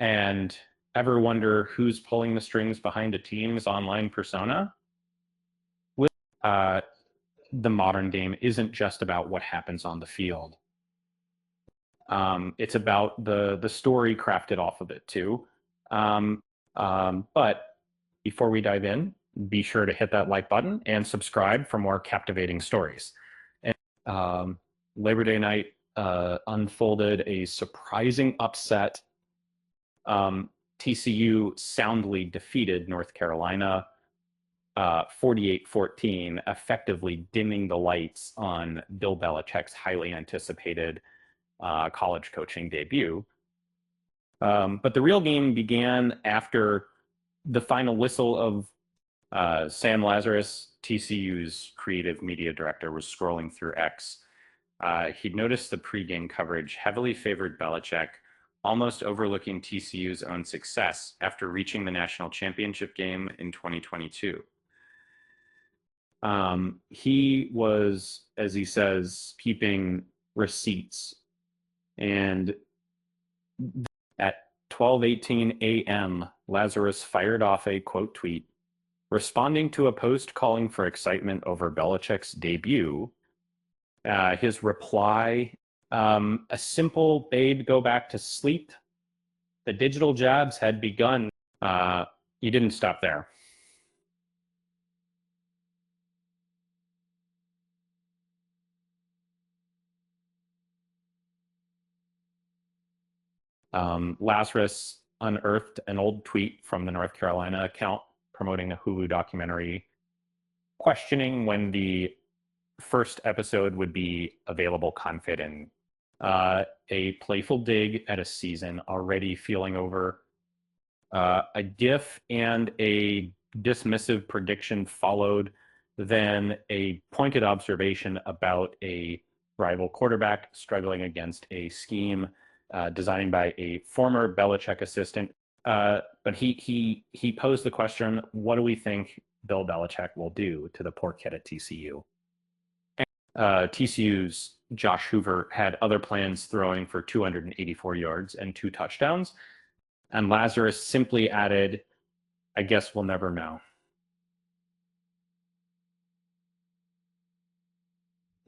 And ever wonder who's pulling the strings behind a team's online persona? Uh, the modern game isn't just about what happens on the field. It's about the story crafted off of it too. But before we dive in, be sure to hit that like button and subscribe for more captivating stories. And Labor Day night unfolded a surprising upset. TCU soundly defeated North Carolina 48-14, effectively dimming the lights on Bill Belichick's highly anticipated college coaching debut. But the real game began after the final whistle of Sam Lazarus, TCU's creative media director, was scrolling through X. He'd noticed the pregame coverage heavily favored Belichick, almost overlooking TCU's own success after reaching the national championship game in 2022. He was, as he says, keeping receipts. And at 12:18 a.m., Lazarus fired off a quote tweet responding to a post calling for excitement over Belichick's debut. His reply, a simple "Babe, go back to sleep. The digital jabs had begun." He didn't stop there. Lazarus unearthed an old tweet from the North Carolina account promoting a Hulu documentary, questioning when the first episode would be available confident. A playful dig at a season already feeling over. A diff and a dismissive prediction followed, then a pointed observation about a rival quarterback struggling against a scheme designed by a former Belichick assistant. But he posed the question, what do we think Bill Belichick will do to the poor kid at TCU? TCU's Josh Hoover had other plans, throwing for 284 yards and 2 touchdowns. And Lazarus simply added, I guess we'll never know.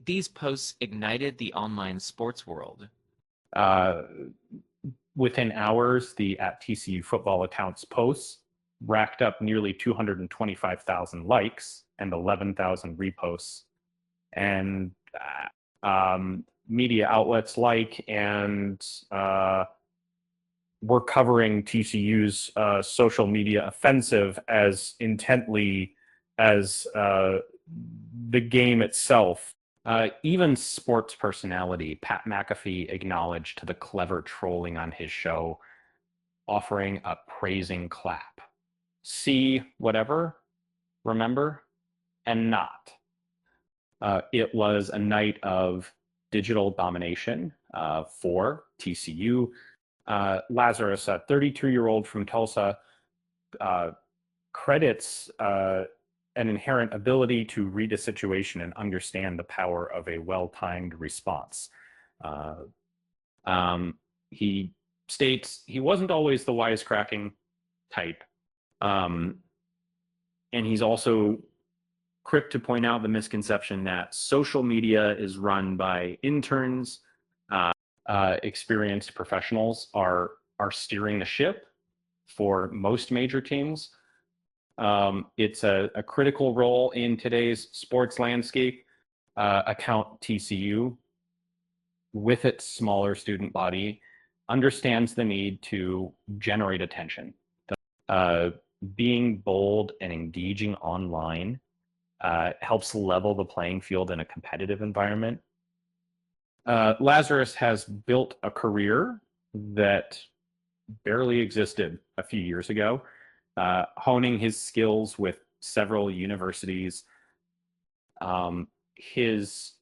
These posts ignited the online sports world. Within hours, the at TCU football account's posts racked up nearly 225,000 likes and 11,000 reposts. And media outlets and were covering TCU's social media offensive as intently as the game itself. Even sports personality Pat McAfee acknowledged the clever trolling on his show, offering a praising clap. See whatever, remember, and not. It was a night of digital domination for TCU. Lazarus, a 32-year-old from Tulsa, credits an inherent ability to read a situation and understand the power of a well-timed response. He states he wasn't always the wisecracking type. And he's also quick to point out the misconception that social media is run by interns. Experienced professionals are steering the ship for most major teams. It's a critical role in today's sports landscape. Account TCU, with its smaller student body, understands the need to generate attention. Being bold and engaging online helps level the playing field in a competitive environment. Lazarus has built a career that barely existed a few years ago, honing his skills with several universities. His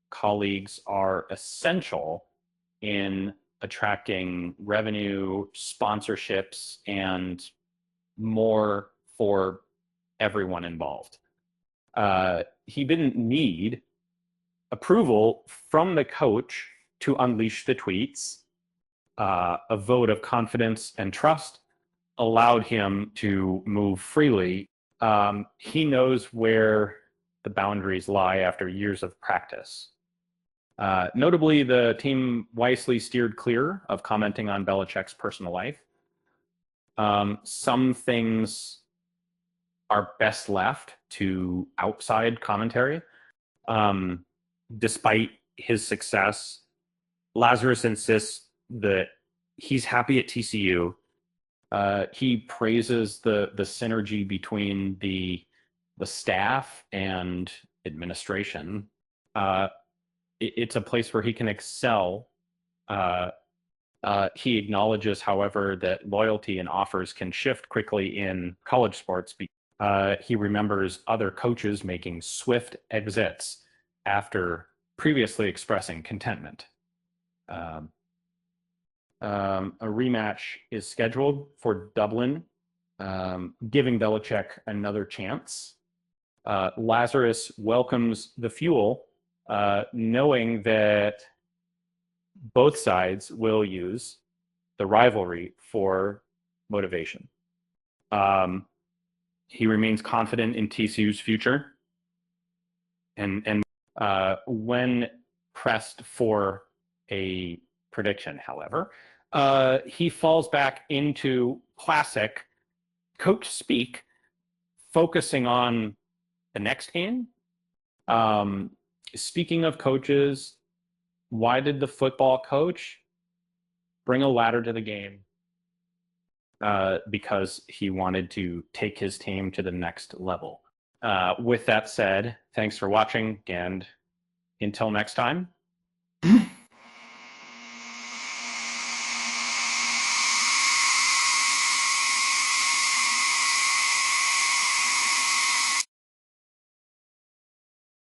colleagues are essential in attracting revenue, sponsorships, and more for everyone involved. He didn't need approval from the coach to unleash the tweets. a vote of confidence and trust allowed him to move freely. He knows where the boundaries lie after years of practice. Notably, the team wisely steered clear of commenting on Belichick's personal life. Some things are best left to outside commentary. Um, Despite his success, Lazarus insists that he's happy at TCU. He praises the synergy between the staff and administration. Uh, it's a place where he can excel. Uh, he acknowledges, however, that loyalty and offers can shift quickly in college sports. He remembers other coaches making swift exits after previously expressing contentment. Um, a rematch is scheduled for Dublin, giving Belichick another chance. Lazarus welcomes the fuel, knowing that both sides will use the rivalry for motivation. He remains confident in TCU's future, and when pressed for a prediction, however, he falls back into classic coach speak, focusing on the next game. Um, Speaking of coaches, why did the football coach bring a ladder to the game? Because he wanted to take his team to the next level. With that said, thanks for watching, and until next time.